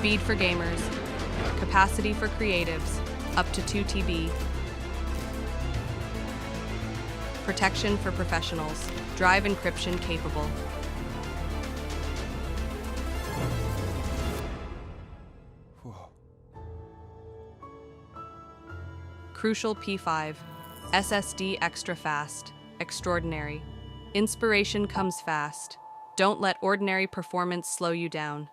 Speed for gamers. Capacity for creatives, up to 2 TB. Protection for professionals. Drive encryption capable. Crucial P5 SSD extra fast. Extraordinary. Inspiration comes fast. Don't let ordinary performance slow you down.